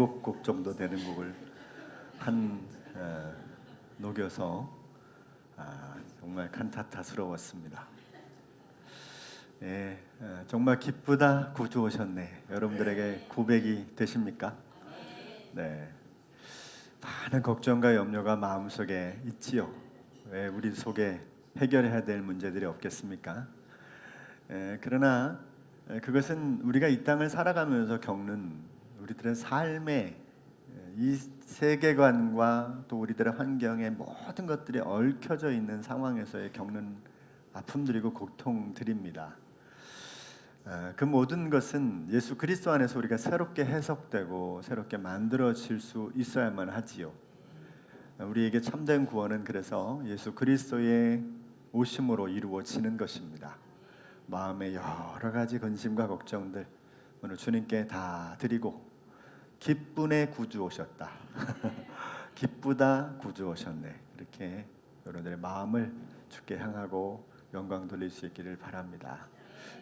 7곡 정도 되는 곡을 한 녹여서 정말 칸타타스러웠습니다. 예, 정말 기쁘다 구주 오셨네. 여러분들에게 고백이 되십니까? 네, 많은 걱정과 염려가 마음속에 있지요. 왜 우리 속에 해결해야 될 문제들이 없겠습니까? 그러나 그것은 우리가 이 땅을 살아가면서 겪는 우리들의 삶의 이 세계관과 또 우리들의 환경의 모든 것들이 얽혀져 있는 상황에서의 겪는 아픔들이고 고통들입니다. 그 모든 것은 예수 그리스도 안에서 우리가 새롭게 해석되고 새롭게 만들어질 수 있어야만 하지요. 우리에게 참된 구원은 그래서 예수 그리스도의 오심으로 이루어지는 것입니다. 마음의 여러 가지 근심과 걱정들 오늘 주님께 다 드리고 기쁨의 구주 오셨다. 기쁘다 구주 오셨네. 이렇게 여러분들의 마음을 주께 향하고 영광 돌릴 수 있기를 바랍니다.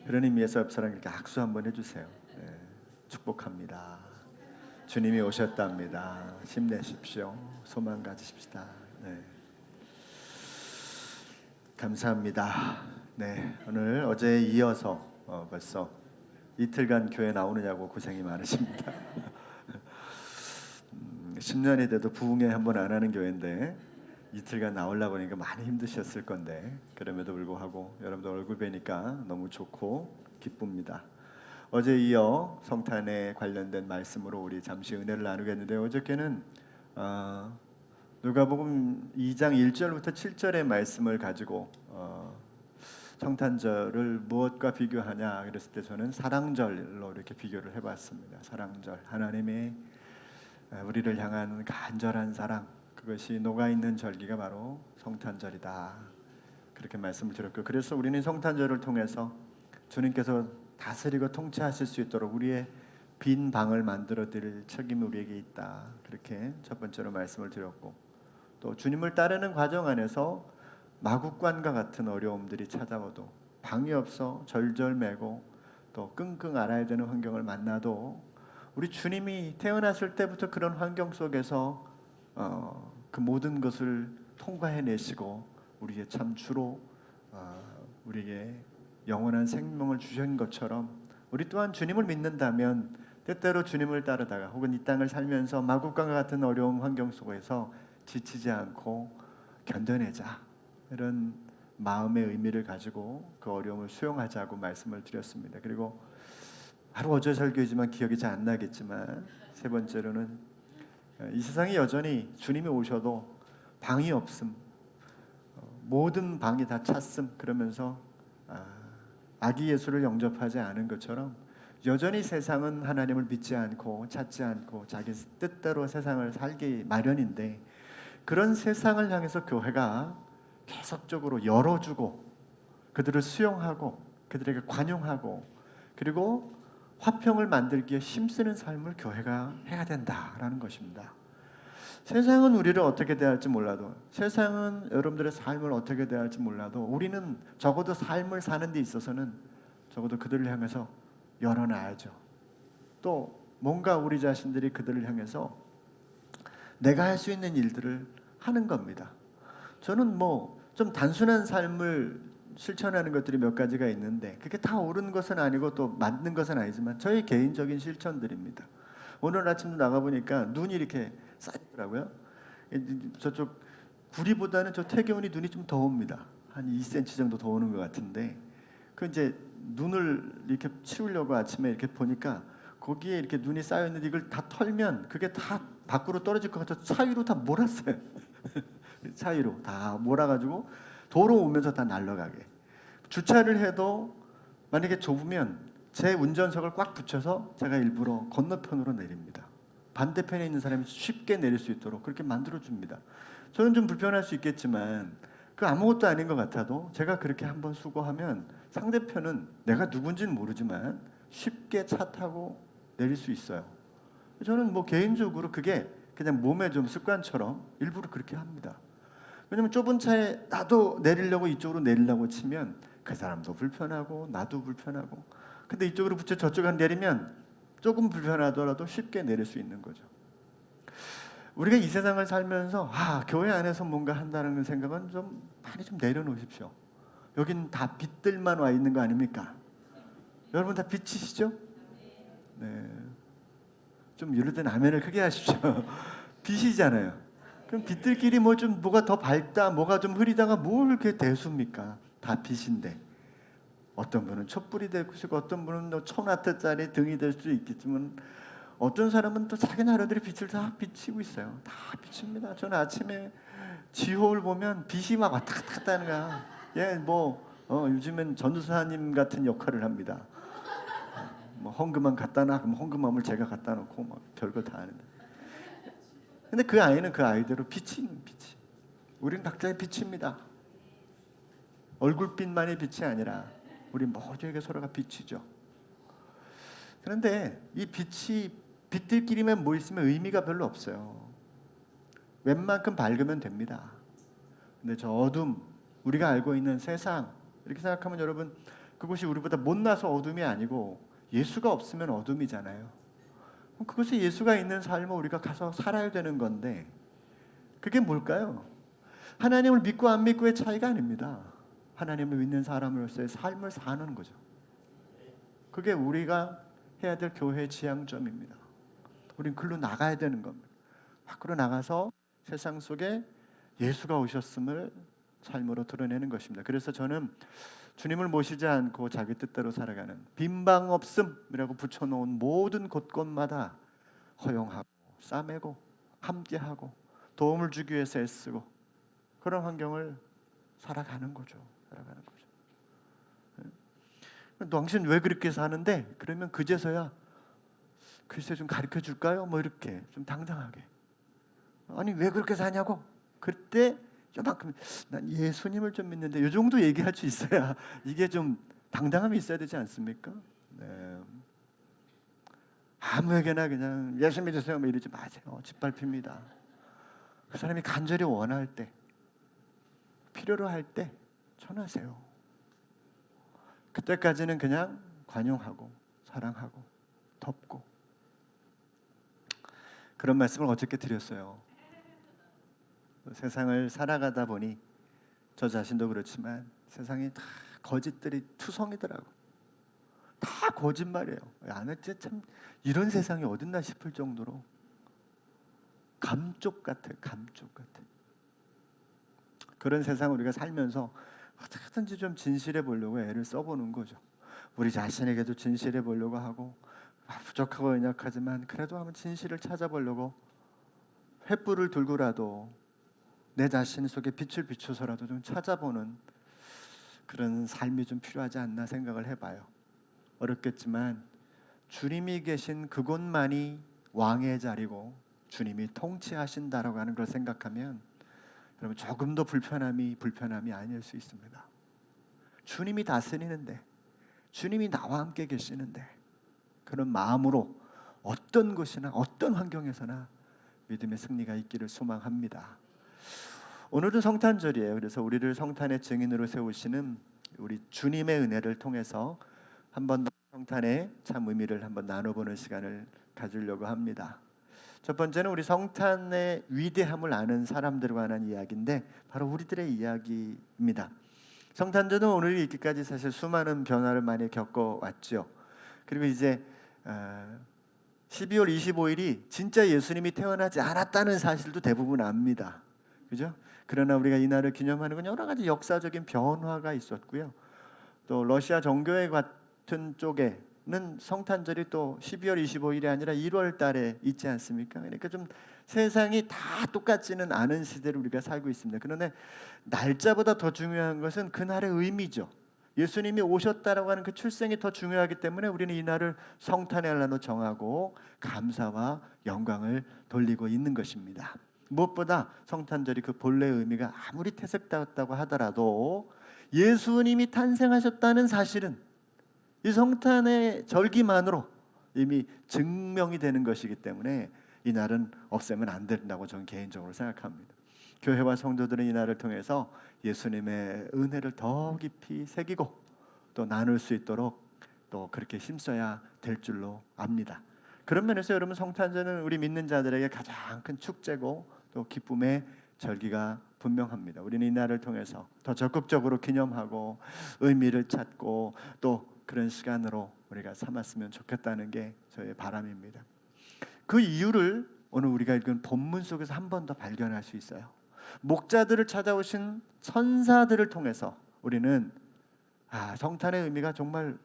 그런 의미에서 옆 사람에게 악수 한번 해주세요. 축복합니다. 주님이 오셨답니다. 힘내십시오. 소망 가지십시다. 감사합니다. 오늘 어제에 이어서 벌써 이틀간 교회 나오느냐고 고생이 많으십니다. 10년이 돼도 부흥회 한번 안 하는 교회인데 이틀간 나오려고 하니까 많이 힘드셨을 건데 그럼에도 불구하고 여러분들 얼굴 뵈니까 너무 좋고 기쁩니다. 어제 이어 성탄에 관련된 말씀으로 우리 잠시 은혜를 나누겠는데 어저께는 누가복음 2장 1절부터 7절의 말씀을 가지고 성탄절을 무엇과 비교하냐 그랬을 때 저는 사랑절로 이렇게 비교를 해봤습니다. 사랑절, 하나님의 우리를 향한 간절한 사랑, 그것이 녹아있는 절기가 바로 성탄절이다 그렇게 말씀을 드렸고, 그래서 우리는 성탄절을 통해서 주님께서 다스리고 통치하실 수 있도록 우리의 빈 방을 만들어 드릴 책임이 우리에게 있다 그렇게 첫 번째로 말씀을 드렸고, 또 주님을 따르는 과정 안에서 마국간과 같은 어려움들이 찾아와도 방이 없어 절절매고 또 끙끙 앓아야 되는 환경을 만나도 우리 주님이 태어났을 때부터 그런 환경 속에서 그 모든 것을 통과해내시고 우리의 참 주로 우리에게 영원한 생명을 주신 것처럼 우리 또한 주님을 믿는다면 때때로 주님을 따르다가 혹은 이 땅을 살면서 마국간과 같은 어려운 환경 속에서 지치지 않고 견뎌내자, 이런 마음의 의미를 가지고 그 어려움을 수용하자고 말씀을 드렸습니다. 그리고 바로 어제 설교이지만 기억이 잘 안 나겠지만 세 번째로는 이 세상에 여전히 주님이 오셔도 방이 없음, 모든 방이 다 찼음 그러면서 아기 예수를 영접하지 않은 것처럼 여전히 세상은 하나님을 믿지 않고 찾지 않고 자기 뜻대로 세상을 살기 마련인데, 그런 세상을 향해서 교회가 계속적으로 열어주고 그들을 수용하고 그들에게 관용하고 그리고 화평을 만들기에 힘쓰는 삶을 교회가 해야 된다라는 것입니다. 세상은 우리를 어떻게 대할지 몰라도, 세상은 여러분들의 삶을 어떻게 대할지 몰라도 우리는 적어도 삶을 사는 데 있어서는 적어도 그들을 향해서 열어놔야죠. 또 뭔가 우리 자신들이 그들을 향해서 내가 할 수 있는 일들을 하는 겁니다. 저는 좀 단순한 삶을 실천하는 것들이 몇 가지가 있는데 그게 다 옳은 것은 아니고 또 맞는 것은 아니지만 저의 개인적인 실천들입니다. 오늘 아침도 나가보니까 눈이 이렇게 쌓이더라고요. 저쪽 구리보다는 저 태계원이 눈이 좀 더 옵니다. 한 2cm 정도 더 오는 것 같은데 그 이제 눈을 이렇게 치우려고 아침에 이렇게 보니까 거기에 이렇게 눈이 쌓여 있는데 이걸 다 털면 그게 다 밖으로 떨어질 것 같아서 차 위로 다 몰았어요. 차 위로 다 몰아가지고 도로 오면서 다 날아가게. 주차를 해도 만약에 좁으면 제 운전석을 꽉 붙여서 제가 일부러 건너편으로 내립니다. 반대편에 있는 사람이 쉽게 내릴 수 있도록 그렇게 만들어줍니다. 저는 좀 불편할 수 있겠지만 그 아무것도 아닌 것 같아도 제가 그렇게 한번 수고하면 상대편은 내가 누군지는 모르지만 쉽게 차 타고 내릴 수 있어요. 저는 개인적으로 그게 그냥 몸에 좀 습관처럼 일부러 그렇게 합니다. 왜냐면 좁은 차에 나도 내리려고 이쪽으로 내리려고 치면 그 사람도 불편하고 나도 불편하고, 근데 이쪽으로 붙여 저쪽으로 내리면 조금 불편하더라도 쉽게 내릴 수 있는 거죠. 우리가 이 세상을 살면서 교회 안에서 뭔가 한다는 생각은 좀 많이 좀 내려놓으십시오. 여긴 다 빛들만 와 있는 거 아닙니까? 여러분 다 빛이시죠? 네. 좀 이럴 땐 아멘을 크게 하십시오. 빛이잖아요. 그럼 빛들끼리 뭐가 더 밝다, 뭐가 좀 흐리다가 뭘 그렇게 대수입니까? 다 빛인데. 어떤 분은 촛불이 될 것이고 어떤 분은 천와트짜리 등이 될 수 있겠지만 어떤 사람은 또 자기 나름대로 빛을 다 비치고 있어요. 다 비칩니다. 저는 아침에 지호를 보면 빛이 막 왔다 갔다 하는 거야. 요즘엔 전도사님 같은 역할을 합니다. 뭐 헌금함 갖다 놔 그럼 헌금함을 제가 갖다 놓고 막 별걸 다 하는데. 근데 그 아이는 그 아이대로 빛이. 우리는 각자의 빛입니다. 얼굴빛만의 빛이 아니라 우리 모두에게 서로가 빛이죠. 그런데 이 빛들끼리만 모였으면 의미가 별로 없어요. 웬만큼 밝으면 됩니다. 근데 저 어둠, 우리가 알고 있는 세상, 이렇게 생각하면 여러분, 그것이 우리보다 못나서 어둠이 아니고 예수가 없으면 어둠이잖아요. 그럼 그것이 예수가 있는 삶을 우리가 가서 살아야 되는 건데 그게 뭘까요? 하나님을 믿고 안 믿고의 차이가 아닙니다. 하나님을 믿는 사람으로서의 삶을 사는 거죠. 그게 우리가 해야 될 교회의 지향점입니다. 우린 글로 나가야 되는 겁니다. 밖으로 나가서 세상 속에 예수가 오셨음을 삶으로 드러내는 것입니다. 그래서 저는 주님을 모시지 않고 자기 뜻대로 살아가는 빈방 없음이라고 붙여놓은 모든 곳곳마다 허용하고 싸매고 함께하고 도움을 주기 위해서 애쓰고 그런 환경을 살아가는 거죠. 당신 왜 그렇게 사는데? 그러면 그제서야 글쎄 좀 가르쳐 줄까요? 뭐 이렇게 좀 당당하게. 아니 왜 그렇게 사냐고? 그때 요만큼 난 예수님을 좀 믿는데 이 정도 얘기할 수 있어야 이게 좀 당당함이 있어야 되지 않습니까? 네. 아무에게나 그냥 예수 믿으세요 뭐 이러지 마세요. 짓밟힙니다. 그 사람이 간절히 원할 때 필요로 할 때 전하세요. 그때까지는 그냥 관용하고 사랑하고 덮고 그런 말씀을 어저께 드렸어요. 세상을 살아가다 보니 저 자신도 그렇지만 세상에 다 거짓들이 투성이더라고. 다 거짓말이에요. 참 이런 세상이 어딨나 싶을 정도로 감쪽 같아. 그런 세상 우리가 살면서 어떻게든지 좀 진실해 보려고 애를 써보는 거죠. 우리 자신에게도 진실해 보려고 하고 부족하고 연약하지만 그래도 한번 진실을 찾아보려고 횃불을 들고라도 내 자신 속에 빛을 비춰서라도 좀 찾아보는 그런 삶이 좀 필요하지 않나 생각을 해봐요. 어렵겠지만 주님이 계신 그곳만이 왕의 자리고 주님이 통치하신다라고 하는 걸 생각하면 여러분 조금도 불편함이 아닐 수 있습니다. 주님이 다스리는데 주님이 나와 함께 계시는데 그런 마음으로 어떤 곳이나 어떤 환경에서나 믿음의 승리가 있기를 소망합니다. 오늘은 성탄절이에요. 그래서 우리를 성탄의 증인으로 세우시는 우리 주님의 은혜를 통해서 한 번 더 성탄의 참 의미를 한번 나눠보는 시간을 가지려고 합니다. 첫 번째는 우리 성탄의 위대함을 아는 사람들과 관한 이야기인데 바로 우리들의 이야기입니다. 성탄절은 오늘 있기까지 사실 수많은 변화를 많이 겪어왔죠. 그리고 이제 12월 25일이 진짜 예수님이 태어나지 않았다는 사실도 대부분 압니다. 그죠? 그러나 우리가 이날을 기념하는 건 여러 가지 역사적인 변화가 있었고요. 또 러시아 정교회 같은 쪽에는 성탄절이 또 12월 25일이 아니라 1월 달에 있지 않습니까? 그러니까 좀 세상이 다 똑같지는 않은 시대를 우리가 살고 있습니다. 그런데 날짜보다 더 중요한 것은 그날의 의미죠. 예수님이 오셨다라고 하는 그 출생이 더 중요하기 때문에 우리는 이날을 성탄의 날로 정하고 감사와 영광을 돌리고 있는 것입니다. 무엇보다 성탄절이 그 본래의 의미가 아무리 퇴색되었다고 하더라도 예수님이 탄생하셨다는 사실은 이 성탄의 절기만으로 이미 증명이 되는 것이기 때문에 이 날은 없애면 안 된다고 저는 개인적으로 생각합니다. 교회와 성도들은 이 날을 통해서 예수님의 은혜를 더 깊이 새기고 또 나눌 수 있도록 또 그렇게 힘써야 될 줄로 압니다. 그런 면에서 여러분 성탄절은 우리 믿는 자들에게 가장 큰 축제고 또 기쁨의 절기가 분명합니다. 우리는 이 날을 통해서 더 적극적으로 기념하고 의미를 찾고 또 그런 시간으로 우리가 삼았으면 좋겠다는 게 저의 바람입니다. 그 이유를 오늘 우리가 읽은 본문 속에서 한 번 더 발견할 수 있어요. 목자들을 찾아오신 천사들을 통해서 우리는 성탄의 의미가 정말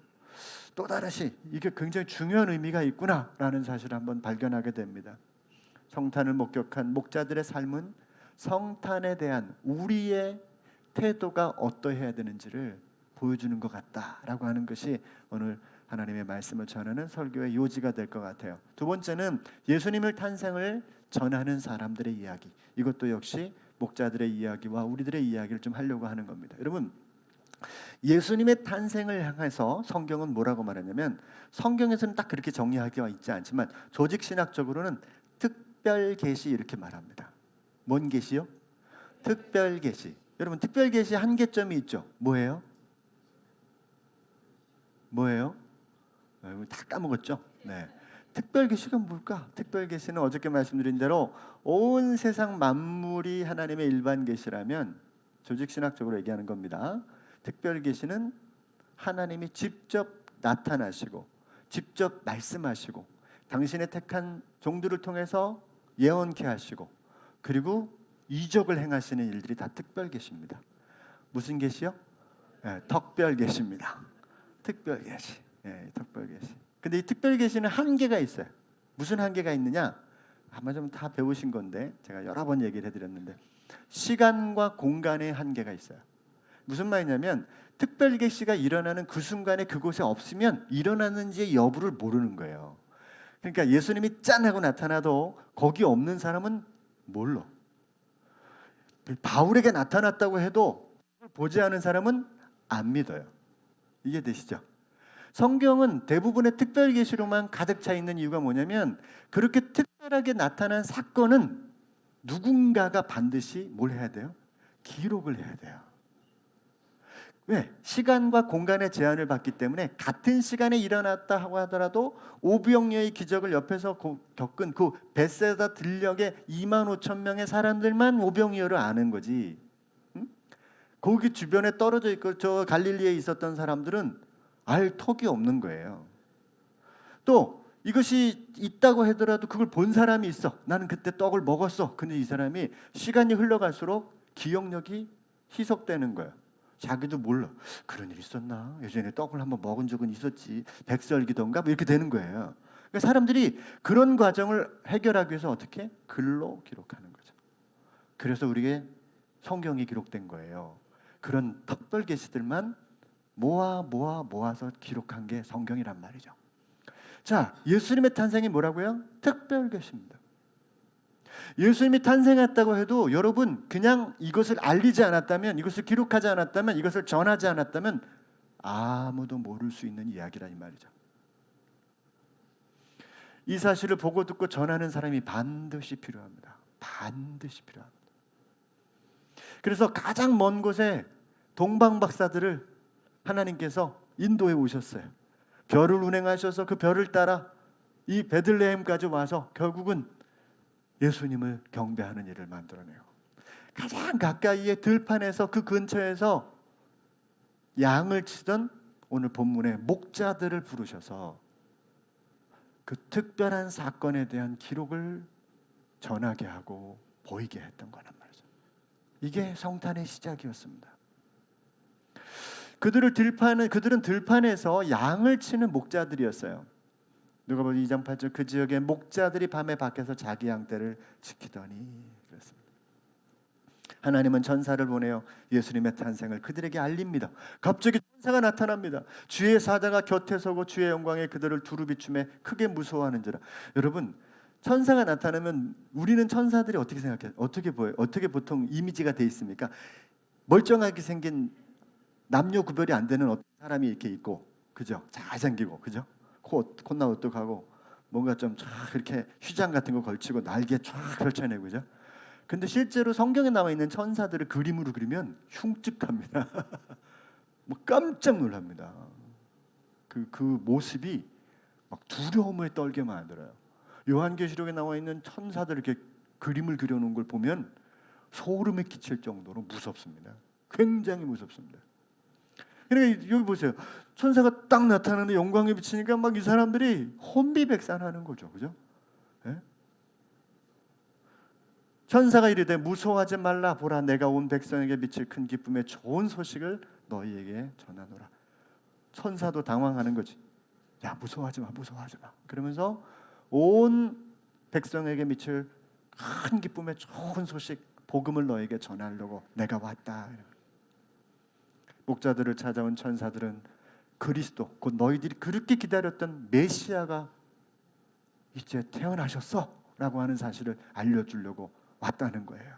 또 다르시 이게 굉장히 중요한 의미가 있구나라는 사실을 한번 발견하게 됩니다. 성탄을 목격한 목자들의 삶은 성탄에 대한 우리의 태도가 어떠해야 되는지를 보여주는 것 같다라고 하는 것이 오늘 하나님의 말씀을 전하는 설교의 요지가 될 것 같아요. 두 번째는 예수님의 탄생을 전하는 사람들의 이야기. 이것도 역시 목자들의 이야기와 우리들의 이야기를 좀 하려고 하는 겁니다. 여러분, 예수님의 탄생을 향해서 성경은 뭐라고 말하냐면, 성경에서는 딱 그렇게 정리하기가 있지 않지만 조직신학적으로는 특별 계시 이렇게 말합니다. 뭔 계시요? 특별 계시. 여러분, 특별 계시 한계점이 있죠. 뭐예요? 다 까먹었죠? 네. 특별 계시가 뭘까? 특별 계시는 어저께 말씀드린 대로 온 세상 만물이 하나님의 일반 계시라면 조직신학적으로 얘기하는 겁니다. 특별 계시는 하나님이 직접 나타나시고 직접 말씀하시고 당신의 택한 종들을 통해서 예언케 하시고 그리고 이적을 행하시는 일들이 다 특별 계시입니다. 무슨 계시요? 특별 계시입니다. 특별 계시. 특별 계시. 근데 이 특별 계시는 한계가 있어요. 무슨 한계가 있느냐? 아마 좀 다 배우신 건데 제가 여러 번 얘기를 해드렸는데 시간과 공간의 한계가 있어요. 무슨 말이냐면 특별 계시가 일어나는 그 순간에 그곳에 없으면 일어나는지 여부를 모르는 거예요. 그러니까 예수님이 짠 하고 나타나도 거기 없는 사람은 몰라. 바울에게 나타났다고 해도 보지 않은 사람은 안 믿어요. 이해되시죠? 성경은 대부분의 특별 계시로만 가득 차 있는 이유가 뭐냐면 그렇게 특별하게 나타난 사건은 누군가가 반드시 뭘 해야 돼요? 기록을 해야 돼요. 왜? 시간과 공간의 제한을 받기 때문에 같은 시간에 일어났다 하고 하더라도 오병이어의 기적을 옆에서 겪은 그 벳세다 들녘에 25,000명의 사람들만 오병이어를 아는 거지. 응? 거기 주변에 떨어져 있고 저 갈릴리에 있었던 사람들은 알 턱이 없는 거예요. 또 이것이 있다고 하더라도 그걸 본 사람이 있어. 나는 그때 떡을 먹었어. 근데 이 사람이 시간이 흘러갈수록 기억력이 희석되는 거예요. 자기도 몰라. 그런 일이 있었나? 예전에 떡을 한번 먹은 적은 있었지. 백설기던가 뭐 이렇게 되는 거예요. 그러니까 사람들이 그런 과정을 해결하기 위해서 어떻게? 글로 기록하는 거죠. 그래서 우리에게 성경이 기록된 거예요. 그런 특별 계시들만 모아서 기록한 게 성경이란 말이죠. 자, 예수님의 탄생이 뭐라고요? 특별 계시입니다. 예수님이 탄생했다고 해도 여러분 그냥 이것을 알리지 않았다면, 이것을 기록하지 않았다면, 이것을 전하지 않았다면 아무도 모를 수 있는 이야기라 이 말이죠. 이 사실을 보고 듣고 전하는 사람이 반드시 필요합니다. 반드시 필요합니다. 그래서 가장 먼 곳에 동방 박사들을 하나님께서 인도해 오셨어요. 별을 운행하셔서 그 별을 따라 이 베들레헴까지 와서 결국은 예수님을 경배하는 일을 만들어내요. 가장 가까이의 들판에서 그 근처에서 양을 치던 오늘 본문의 목자들을 부르셔서 그 특별한 사건에 대한 기록을 전하게 하고 보이게 했던 거란 말이죠. 이게 성탄의 시작이었습니다. 그들은 들판에서 양을 치는 목자들이었어요. 누가복음 2장 8절 그 지역의 목자들이 밤에 밖에서 자기 양떼를 지키더니 그랬습니다. 하나님은 천사를 보내어 예수님의 탄생을 그들에게 알립니다. 갑자기 천사가 나타납니다. 주의 사자가 곁에 서고 주의 영광에 그들을 두루 비추매 크게 무서워하는지라. 여러분, 천사가 나타나면 우리는 천사들이 어떻게 생각해요? 어떻게 보여요? 어떻게 보통 이미지가 돼 있습니까? 멀쩡하게 생긴 남녀 구별이 안 되는 어떤 사람이 이렇게 있고, 그죠? 잘생기고, 그죠? 콧나 우뚝하고 뭔가 좀 쫙 이렇게 휘장 같은 거 걸치고 날개 쫙 펼쳐내고, 그죠? 근데 실제로 성경에 나와 있는 천사들을 그림으로 그리면 흉측합니다. 뭐 깜짝 놀랍니다. 그 모습이 막 두려움에 떨게 만들어요. 요한계시록에 나와 있는 천사들 이렇게 그림을 그려놓은 걸 보면 소름이 끼칠 정도로 무섭습니다. 굉장히 무섭습니다. 그러니까 여기 보세요. 천사가 딱 나타나는데 영광에 비치니까 막 이 사람들이 혼비백산하는 거죠, 그죠? 예? 천사가 이르되 무서워하지 말라. 보라, 내가 온 백성에게 미칠 큰 기쁨의 좋은 소식을 너희에게 전하노라. 천사도 당황하는 거지. 야, 무서워하지 마, 무서워하지 마. 그러면서 온 백성에게 미칠 큰 기쁨의 좋은 소식, 복음을 너에게 전하려고 내가 왔다. 목자들을 찾아온 천사들은 그리스도, 곧 너희들이 그렇게 기다렸던 메시아가 이제 태어나셨어 라고 하는 사실을 알려주려고 왔다는 거예요.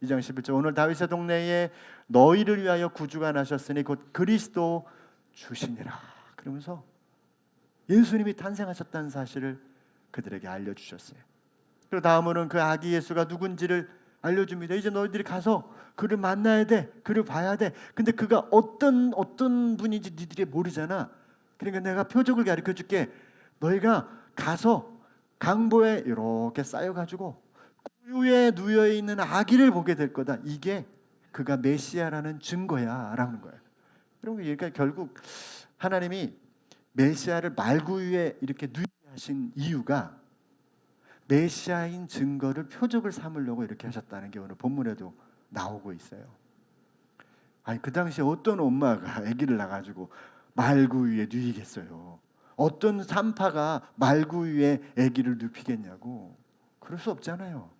2장 11절, 오늘 다윗의 동네에 너희를 위하여 구주가 나셨으니 곧 그리스도 주시니라. 그러면서 예수님이 탄생하셨다는 사실을 그들에게 알려주셨어요. 그리고 다음으로는 그 아기 예수가 누군지를 알려줍니다. 이제 너희들이 가서 그를 만나야 돼, 그를 봐야 돼. 근데 그가 어떤 분인지 니들이 모르잖아. 그러니까 내가 표적을 가르쳐줄게. 너희가 가서 강보에 이렇게 쌓여가지고 구유에 누워 있는 아기를 보게 될 거다. 이게 그가 메시아라는 증거야라는 거예요. 그러니까 결국 하나님이 메시아를 말구유에 이렇게 누이게 하신 이유가 메시아인 증거를 표적을 삼으려고 이렇게 하셨다는 게 오늘 본문에도 나오고 있어요. 아니 그 당시에 어떤 엄마가 아기를 낳아가지고 말구유에 누이겠어요? 어떤 산파가 말구유에 아기를 눕히겠냐고. 그럴 수 없잖아요.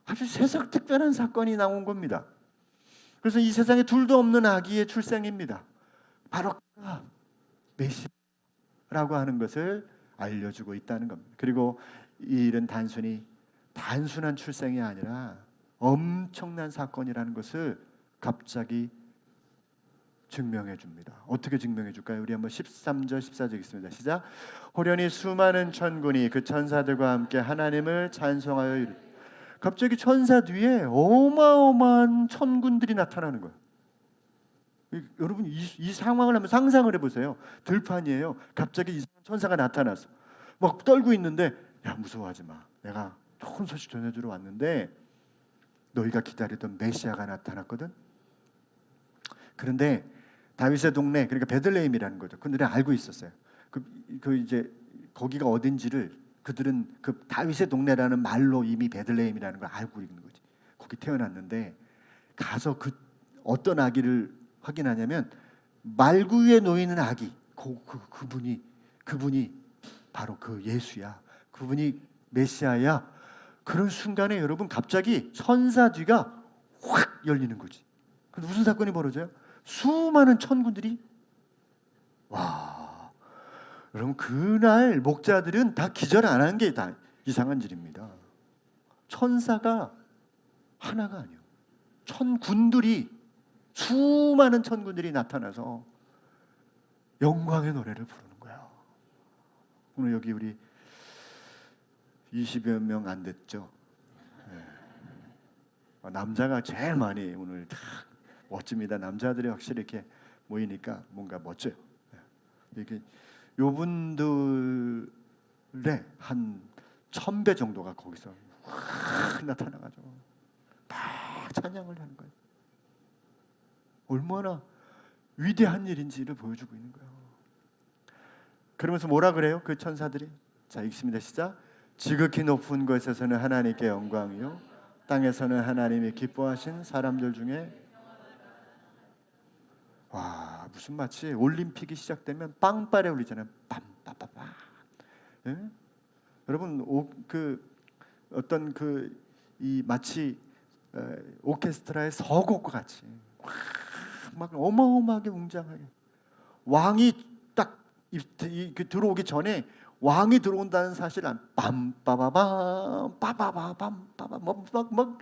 아주 세상 특별한 사건이 나온 겁니다. 그래서 이 세상에 둘도 없는 아기의 출생입니다. 바로 그가 메시아라고 하는 것을 알려주고 있다는 겁니다. 그리고 이 일은 단순한 출생이 아니라 엄청난 사건이라는 것을 갑자기 증명해 줍니다. 어떻게 증명해 줄까요? 우리 한번 13절 14절 읽습니다. 시작. 호련히 수많은 천군이 그 천사들과 함께 하나님을 찬송하여 이르. 갑자기 천사 뒤에 어마어마한 천군들이 나타나는 거예요. 여러분 이 상황을 한번 상상을 해보세요. 들판이에요. 갑자기 이 천사가 나타났어. 막 떨고 있는데 야, 무서워하지 마. 내가 좋은 소식 전해주러 왔는데 너희가 기다리던 메시아가 나타났거든. 그런데 다윗의 동네, 그러니까 베들레헴이라는 거죠. 그들은 알고 있었어요. 그 이제 거기가 어딘지를 그들은 그 다윗의 동네라는 말로 이미 베들레헴이라는 걸 알고 있는 거지. 거기 태어났는데 가서 그 어떤 아기를 확인하냐면 말구유에 놓이는 아기. 그분이 바로 그 예수야. 그분이 메시아야. 그런 순간에 여러분 갑자기 천사 뒤가 확 열리는 거지. 근데 무슨 사건이 벌어져요? 수많은 천군들이 와. 여러분 그날 목자들은 다 기절 안 한 게 다 이상한 일입니다. 천사가 하나가 아니에요. 수많은 천군들이 나타나서 영광의 노래를 부르는 거예요. 오늘 여기 우리 20여 명 안 됐죠. 네. 남자가 제일 많이 오늘 다 멋집니다. 남자들이 확실히 이렇게 모이니까 뭔가 멋져요. 이렇게 요분들의 한 1000배 정도가 거기서 확 나타나가지고 다 찬양을 하는 거예요. 얼마나 위대한 일인지를 보여주고 있는 거예요. 그러면서 뭐라 그래요? 그 천사들이 자 읽습니다. 시작. 지극히 높은 곳에서는 하나님께 영광이요 땅에서는 하나님이 기뻐하신 사람들 중에 와 무슨 마치 올림픽이 시작되면 빵빠레 울리잖아요. 빰빠빠빠. 예? 여러분 어떤 이 마치 오케스트라의 서곡과 같이 막 어마어마하게 웅장하게 왕이 딱 들어오기 전에 왕이 들어온다는 사실을 빰빠바밤 빠바바밤 빠바 막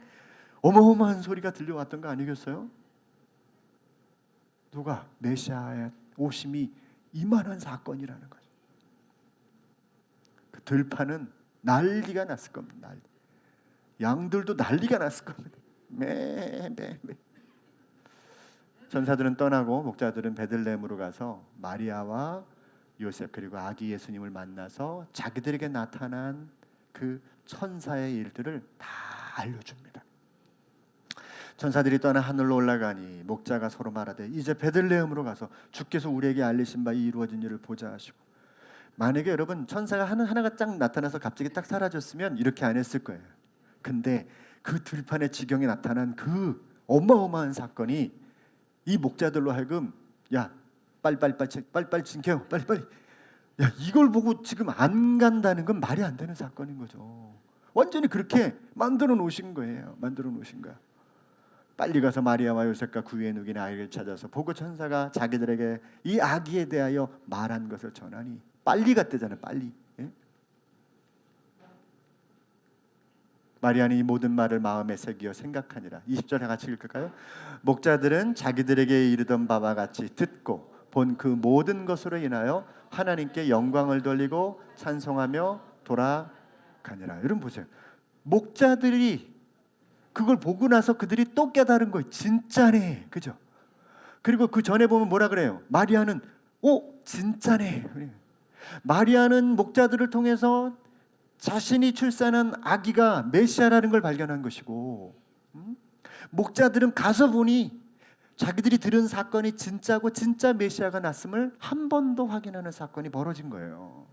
어마어마한 소리가 들려왔던 거 아니겠어요? 누가 메시아의 오심이 이만한 사건이라는 거죠. 그 들판은 난리가 났을 겁니다. 양들도 난리가 났을 겁니다. 매. 천사들은 떠나고 목자들은 베들레헴으로 가서 마리아와 요셉 그리고 아기 예수님을 만나서 자기들에게 나타난 그 천사의 일들을 다 알려줍니다. 천사들이 떠나 하늘로 올라가니 목자가 서로 말하되 이제 베들레헴으로 가서 주께서 우리에게 알리신 바 이루어진 일을 보자 하시고. 만약에 여러분 천사가 하나가 딱 나타나서 갑자기 딱 사라졌으면 이렇게 안 했을 거예요. 근데 그 들판의 지경에 나타난 그 어마어마한 사건이 이 목자들로 하여금 야 빨리 진켜요 빨리 야 이걸 보고 지금 안 간다는 건 말이 안 되는 사건인 거죠. 완전히 그렇게 만들어 놓으신 거예요. 만들어 놓으신 거야. 빨리 가서 마리아와 요셉과 그 위에 누긴 아기를 찾아서 보고 천사가 자기들에게 이 아기에 대하여 말한 것을 전하니 빨리 갔대잖아요. 빨리. 예? 마리아는 이 모든 말을 마음에 새기어 생각하니라. 20절에 같이 읽을까요? 목자들은 자기들에게 이르던 바와 같이 듣고 본 그 모든 것으로 인하여 하나님께 영광을 돌리고 찬송하며 돌아가니라. 여러분 보세요. 목자들이 그걸 보고 나서 그들이 또 깨달은 거예요. 진짜네. 그죠? 그리고 그 전에 보면 뭐라 그래요? 마리아는 진짜네. 마리아는 목자들을 통해서 자신이 출산한 아기가 메시아라는 걸 발견한 것이고, 목자들은 가서 보니 자기들이 들은 사건이 진짜고 진짜 메시아가 났음을 한 번 더 확인하는 사건이 벌어진 거예요.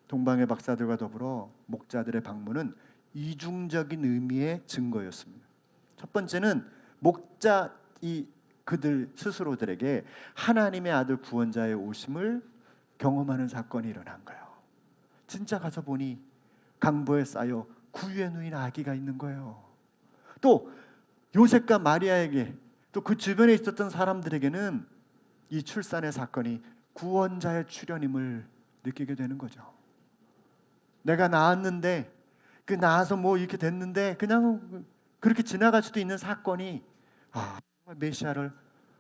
동방의 박사들과 더불어 목자들의 방문은 이중적인 의미의 증거였습니다. 첫 번째는 목자 그들 스스로들에게 하나님의 아들 구원자의 오심을 경험하는 사건이 일어난 거예요. 진짜 가서 보니 강보에 쌓여 구유에 누인 아기가 있는 거예요. 또 요셉과 마리아에게 또 그 주변에 있었던 사람들에게는 이 출산의 사건이 구원자의 출현임을 느끼게 되는 거죠. 내가 낳았는데 그 낳아서 뭐 이렇게 됐는데 그냥 그렇게 지나갈 수도 있는 사건이 메시아를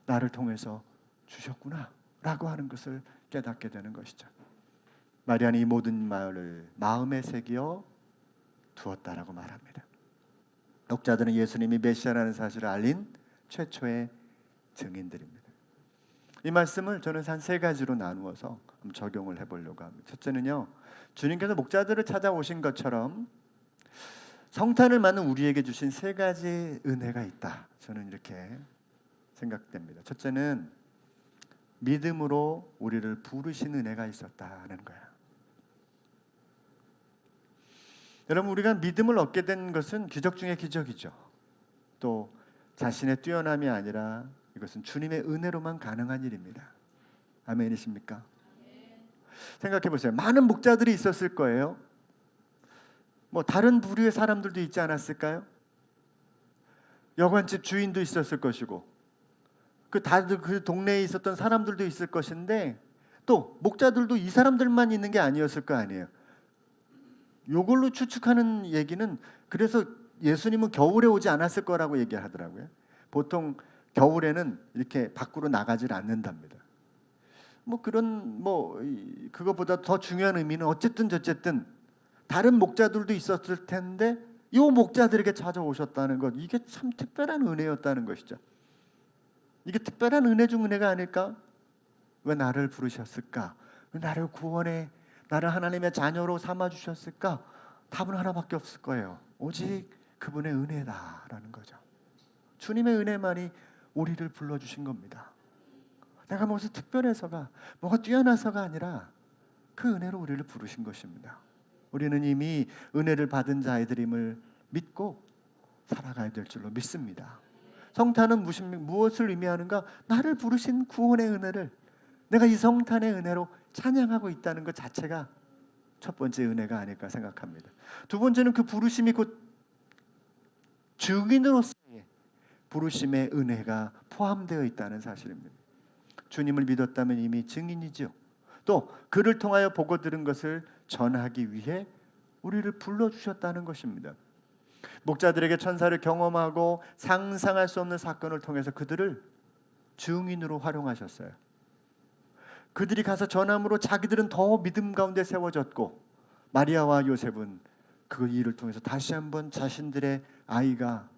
나를 통해서 주셨구나 라고 하는 것을 깨닫게 되는 것이죠. 마리아는 이 모든 말을 마음에 새겨 두었다라고 말합니다. 독자들은 예수님이 메시아라는 사실을 알린 최초의 증인들입니다. 이 말씀을 저는 한 세 가지로 나누어서 적용을 해보려고 합니다. 첫째는요, 주님께서 목자들을 찾아오신 것처럼 성탄을 맞는 우리에게 주신 세 가지 은혜가 있다. 저는 이렇게 생각됩니다. 첫째는 믿음으로 우리를 부르신 은혜가 있었다는 거야. 여러분, 우리가 믿음을 얻게 된 것은 기적 중에 기적이죠. 또 자신의 뛰어남이 아니라 이것은 주님의 은혜로만 가능한 일입니다. 아멘이십니까? 생각해 보세요. 많은 목자들이 있었을 거예요. 뭐 다른 부류의 사람들도 있지 않았을까요? 여관집 주인도 있었을 것이고, 다들 그 동네에 있었던 사람들도 있을 것인데, 또 목자들도 이 사람들만 있는 게 아니었을 거 아니에요. 요걸로 추측하는 얘기는, 그래서 예수님은 겨울에 오지 않았을 거라고 얘기하더라고요. 보통 겨울에는 이렇게 밖으로 나가질 않는답니다. 그거보다 더 중요한 의미는 어쨌든 다른 목자들도 있었을 텐데 이 목자들에게 찾아오셨다는 것, 이게 참 특별한 은혜였다는 것이죠. 이게 특별한 은혜 중 은혜가 아닐까? 왜 나를 부르셨을까? 왜 나를 구원해 나를 하나님의 자녀로 삼아주셨을까? 답은 하나밖에 없을 거예요. 오직 그분의 은혜다라는 거죠. 주님의 은혜만이 우리를 불러주신 겁니다. 내가 무엇이 특별해서가, 뭐가 뛰어나서가 아니라 그 은혜로 우리를 부르신 것입니다. 우리는 이미 은혜를 받은 자들임을 믿고 살아가야 될 줄로 믿습니다. 성탄은 무엇을 의미하는가? 나를 부르신 구원의 은혜를 내가 이 성탄의 은혜로 찬양하고 있다는 것 자체가 첫 번째 은혜가 아닐까 생각합니다. 두 번째는 그 부르심이 곧 증인으로서의 부르심의 은혜가 포함되어 있다는 사실입니다. 주님을 믿었다면 이미 증인이죠. 또 그를 통하여 보고 들은 것을 전하기 위해 우리를 불러주셨다는 것입니다. 목자들에게 천사를 경험하고 상상할 수 없는 사건을 통해서 그들을 증인으로 활용하셨어요. 그들이 가서 전함으로 자기들은 더 믿음 가운데 세워졌고, 마리아와 요셉은 그 일을 통해서 다시 한번 자신들의 아이가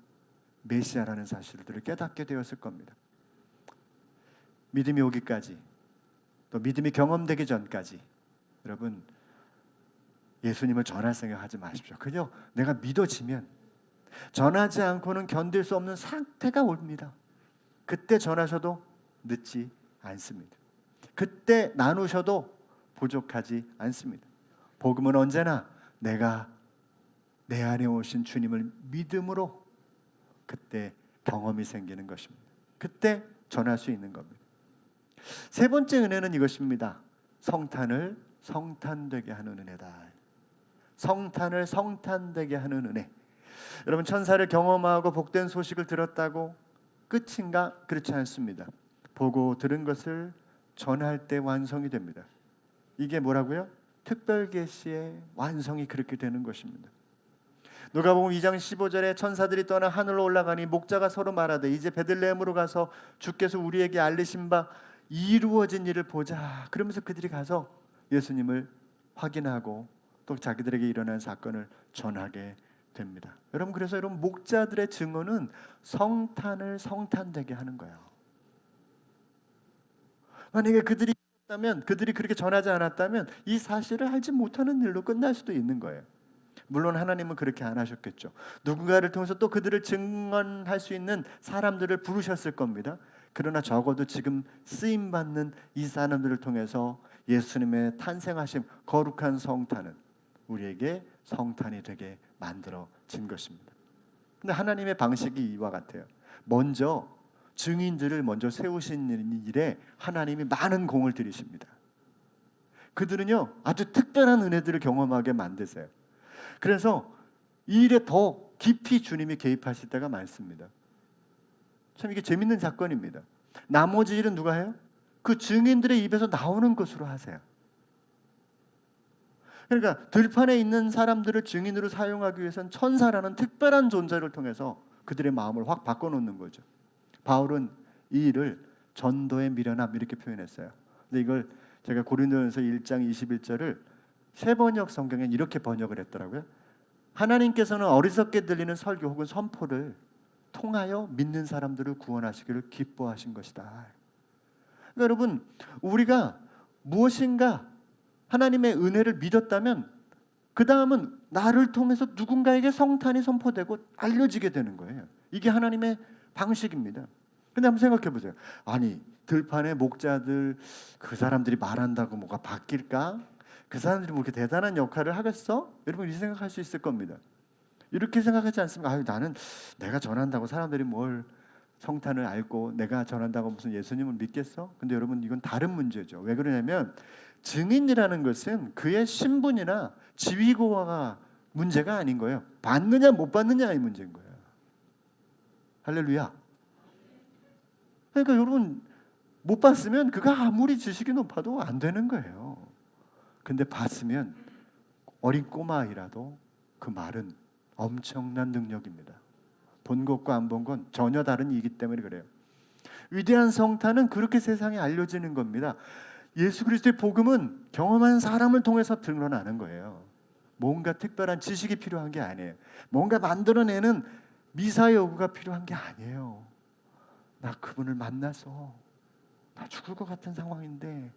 메시아라는 사실들을 깨닫게 되었을 겁니다. 믿음이 오기까지 또 믿음이 경험되기 전까지 여러분 예수님을 전할 생각하지 마십시오. 그냥 내가 믿어지면 전하지 않고는 견딜 수 없는 상태가 옵니다. 그때 전하셔도 늦지 않습니다. 그때 나누셔도 부족하지 않습니다. 복음은 언제나 내가 내 안에 오신 주님을 믿음으로 그때 경험이 생기는 것입니다. 그때 전할 수 있는 겁니다. 세 번째 은혜는 이것입니다. 성탄을 성탄되게 하는 은혜다. 성탄을 성탄되게 하는 은혜. 여러분 천사를 경험하고 복된 소식을 들었다고 끝인가? 그렇지 않습니다. 보고 들은 것을 전할 때 완성이 됩니다. 이게 뭐라고요? 특별 계시의 완성이 그렇게 되는 것입니다. 누가복음 2장 15절에 천사들이 떠나 하늘로 올라가니 목자가 서로 말하되 이제 베들레헴으로 가서 주께서 우리에게 알리신 바 이루어진 일을 보자. 그러면서 그들이 가서 예수님을 확인하고 또 자기들에게 일어난 사건을 전하게 됩니다. 여러분 그래서 여러분 목자들의 증언은 성탄을 성탄되게 하는 거예요. 만약에 그들이 그렇게 전하지 않았다면 이 사실을 알지 못하는 일로 끝날 수도 있는 거예요. 물론 하나님은 그렇게 안 하셨겠죠. 누군가를 통해서 또 그들을 증언할 수 있는 사람들을 부르셨을 겁니다. 그러나 적어도 지금 쓰임받는 이 사람들을 통해서 예수님의 탄생하심 거룩한 성탄은 우리에게 성탄이 되게 만들어진 것입니다. 근데 하나님의 방식이 이와 같아요. 먼저 증인들을 먼저 세우신 일에 하나님이 많은 공을 들이십니다. 그들은요 아주 특별한 은혜들을 경험하게 만드세요. 그래서 이 일에 더 깊이 주님이 개입하실 때가 많습니다. 참 이게 재밌는 사건입니다. 나머지 일은 누가 해요? 그 증인들의 입에서 나오는 것으로 하세요. 그러니까 들판에 있는 사람들을 증인으로 사용하기 위해서는 천사라는 특별한 존재를 통해서 그들의 마음을 확 바꿔놓는 거죠. 바울은 이 일을 전도의 미련함 이렇게 표현했어요. 근데 이걸 제가 고린도전서 1장 21절을 세번역 성경엔 이렇게 번역을 했더라고요. 하나님께서는 어리석게 들리는 설교 혹은 선포를 통하여 믿는 사람들을 구원하시기를 기뻐하신 것이다. 그러니까 여러분 우리가 무엇인가 하나님의 은혜를 믿었다면 그 다음은 나를 통해서 누군가에게 성탄이 선포되고 알려지게 되는 거예요. 이게 하나님의 방식입니다. 근데 한번 생각해 보세요. 아니 들판에 목자들 그 사람들이 말한다고 뭐가 바뀔까? 그 사람들이 뭐 이렇게 대단한 역할을 하겠어? 여러분 이 생각할 수 있을 겁니다. 이렇게 생각하지 않습니까? 아유, 나는 내가 전한다고 사람들이 뭘 성탄을 알고 내가 전한다고 무슨 예수님을 믿겠어? 근데 여러분 이건 다른 문제죠. 왜 그러냐면 증인이라는 것은 그의 신분이나 지위고가 문제가 아닌 거예요. 받느냐 못 받느냐의 문제인 거예요. 할렐루야. 그러니까 여러분 못 받으면 그가 아무리 지식이 높아도 안 되는 거예요. 근데 봤으면 어린 꼬마아이라도 그 말은 엄청난 능력입니다. 본 것과 안 본 건 전혀 다른 이기 때문에 그래요. 위대한 성탄은 그렇게 세상에 알려지는 겁니다. 예수 그리스도의 복음은 경험한 사람을 통해서 드러나는 거예요. 뭔가 특별한 지식이 필요한 게 아니에요. 뭔가 만들어내는 미사의 요구가 필요한 게 아니에요. 나 그분을 만나서 나 죽을 것 같은 상황인데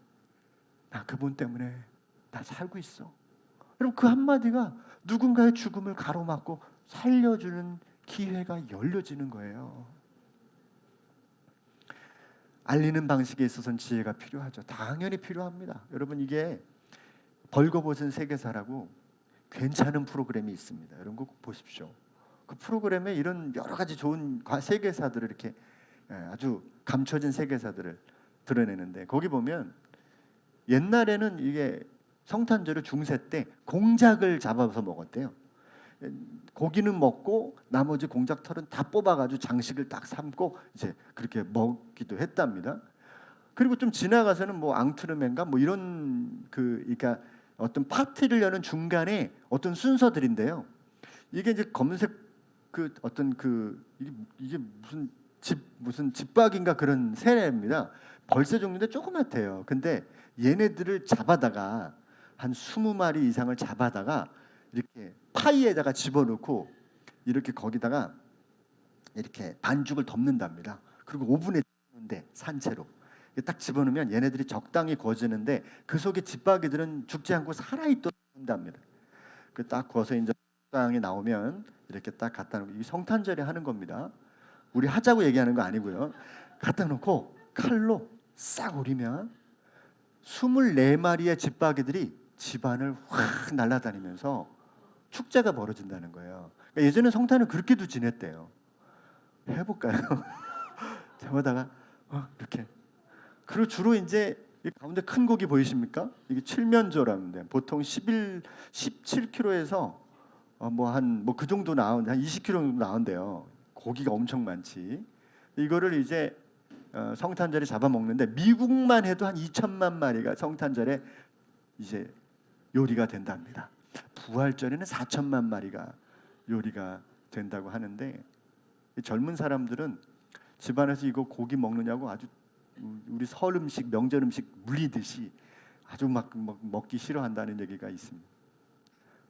나 그분 때문에 나 살고 있어. 여러분 그 한마디가 누군가의 죽음을 가로막고 살려주는 기회가 열려지는 거예요. 알리는 방식에 있어서는 지혜가 필요하죠. 당연히 필요합니다. 여러분 이게 벌거벗은 세계사라고 괜찮은 프로그램이 있습니다. 여러분 꼭 보십시오. 그 프로그램에 이런 여러 가지 좋은 세계사들을 이렇게 아주 감춰진 세계사들을 드러내는데 거기 보면 옛날에는 이게 성탄절을 중세 때 공작을 잡아서 먹었대요. 고기는 먹고 나머지 공작 털은 다 뽑아가지고 장식을 딱 삶고 이제 그렇게 먹기도 했답니다. 그리고 좀 지나가서는 뭐 앙트르멘가 뭐 이런 그러니까 어떤 파티를 여는 중간에 어떤 순서들인데요. 이게 이제 검은색 그 어떤 그 이게 무슨 집박인가 그런 새입니다. 벌새 종류인데 조그맣대요. 근데 얘네들을 잡아다가 한 20마리 이상을 잡아다가 이렇게 파이에다가 집어넣고 이렇게 거기다가 이렇게 반죽을 덮는답니다. 그리고 오븐에 굽는데 산채로 딱 집어넣으면 얘네들이 적당히 구워지는데 그 속에 집박이들은 죽지 않고 살아있도록 한답니다. 그 딱 구워서 이제 적당히 나오면 이렇게 딱 갖다 놓고, 이 성탄절에 하는 겁니다. 우리 하자고 얘기하는 거 아니고요. 갖다 놓고 칼로 싹 오리면 24마리의 집박이들이 집안을 확 날아다니면서 축제가 벌어진다는 거예요. 그러니까 예전에 성탄을 그렇게도 지냈대요. 해볼까요? 저보다가 이렇게. 그리고 주로 이제 이 가운데 큰 고기 보이십니까? 이게 칠면조라는데 보통 17kg에서 뭐 그 정도 나오는데 한 20kg 정도 나온대요. 고기가 엄청 많지. 이거를 이제 성탄절에 잡아먹는데 미국만 해도 한 2천만 마리가 성탄절에 이제 요리가 된답니다. 부활절에는 4천만 마리가 요리가 된다고 하는데, 젊은 사람들은 집안에서 이거 고기 먹느냐고 아주 우리 설 음식, 명절 음식 물리듯이 아주 막 먹기 싫어한다는 얘기가 있습니다.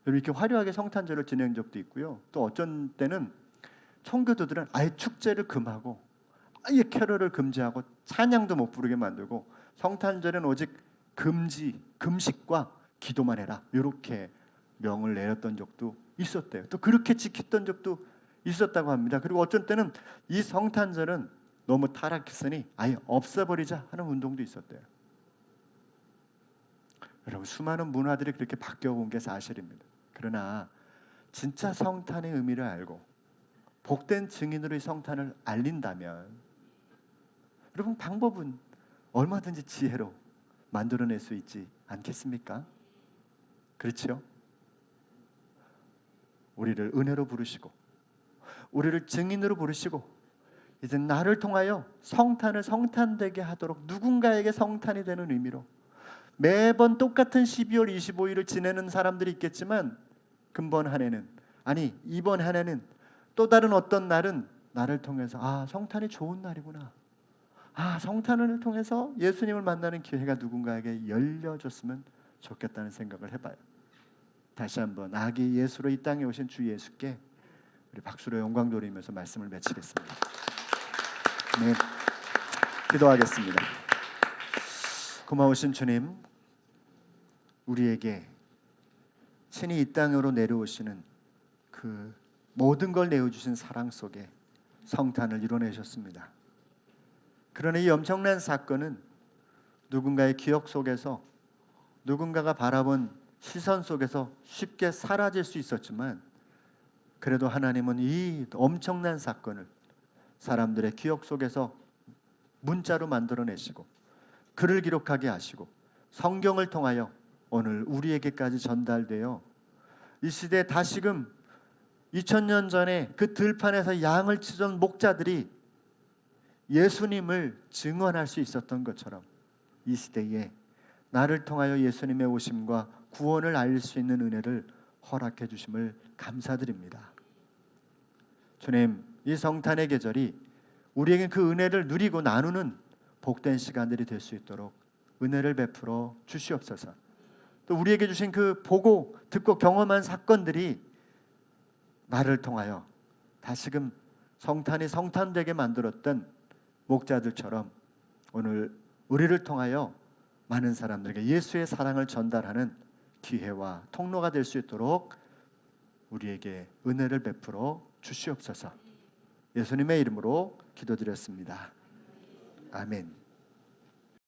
이렇게 화려하게 성탄절을 지낸 적도 있고요. 또 어쩐 때는 청교도들은 아예 축제를 금하고 아예 캐럴을 금지하고 찬양도 못 부르게 만들고 성탄절은 오직 금식과 기도만 해라, 이렇게 명을 내렸던 적도 있었대요. 또 그렇게 지켰던 적도 있었다고 합니다. 그리고 어쩐 때는 이 성탄절은 너무 타락했으니 아예 없애버리자 하는 운동도 있었대요. 여러분, 수많은 문화들이 그렇게 바뀌어온 게 사실입니다. 그러나 진짜 성탄의 의미를 알고 복된 증인으로 이 성탄을 알린다면, 여러분, 방법은 얼마든지 지혜로 만들어낼 수 있지 않겠습니까? 그렇죠? 우리를 은혜로 부르시고 우리를 증인으로 부르시고 이제 나를 통하여 성탄을 성탄되게 하도록 누군가에게 성탄이 되는 의미로 매번 똑같은 12월 25일을 지내는 사람들이 있겠지만, 근본 한 해는, 아니 이번 한 해는 또 다른 어떤 날은 나를 통해서 성탄이 좋은 날이구나, 성탄을 통해서 예수님을 만나는 기회가 누군가에게 열려줬으면 좋겠다는 생각을 해봐요. 다시 한번 아기 예수로 이 땅에 오신 주 예수께 우리 박수로 영광 돌리면서 말씀을 마치겠습니다. 네, 기도하겠습니다. 고마우신 주님, 우리에게 친히 이 땅으로 내려오시는 그 모든 걸 내어주신 사랑 속에 성탄을 이뤄내셨습니다. 그러나 이 엄청난 사건은 누군가의 기억 속에서, 누군가가 바라본 시선 속에서 쉽게 사라질 수 있었지만, 그래도 하나님은 이 엄청난 사건을 사람들의 기억 속에서 문자로 만들어내시고 글을 기록하게 하시고 성경을 통하여 오늘 우리에게까지 전달되어 이 시대에 다시금 2000년 전에 그 들판에서 양을 치던 목자들이 예수님을 증언할 수 있었던 것처럼 이 시대에 나를 통하여 예수님의 오심과 구원을 알릴 수 있는 은혜를 허락해 주심을 감사드립니다. 주님, 이 성탄의 계절이 우리에게 그 은혜를 누리고 나누는 복된 시간들이 될 수 있도록 은혜를 베풀어 주시옵소서. 또 우리에게 주신 그 보고 듣고 경험한 사건들이 나를 통하여 다시금 성탄이 성탄되게 만들었던 목자들처럼 오늘 우리를 통하여 많은 사람들에게 예수의 사랑을 전달하는 기회와 통로가 될 수 있도록 우리에게 은혜를 베풀어 주시옵소서. 예수님의 이름으로 기도드렸습니다. 아멘.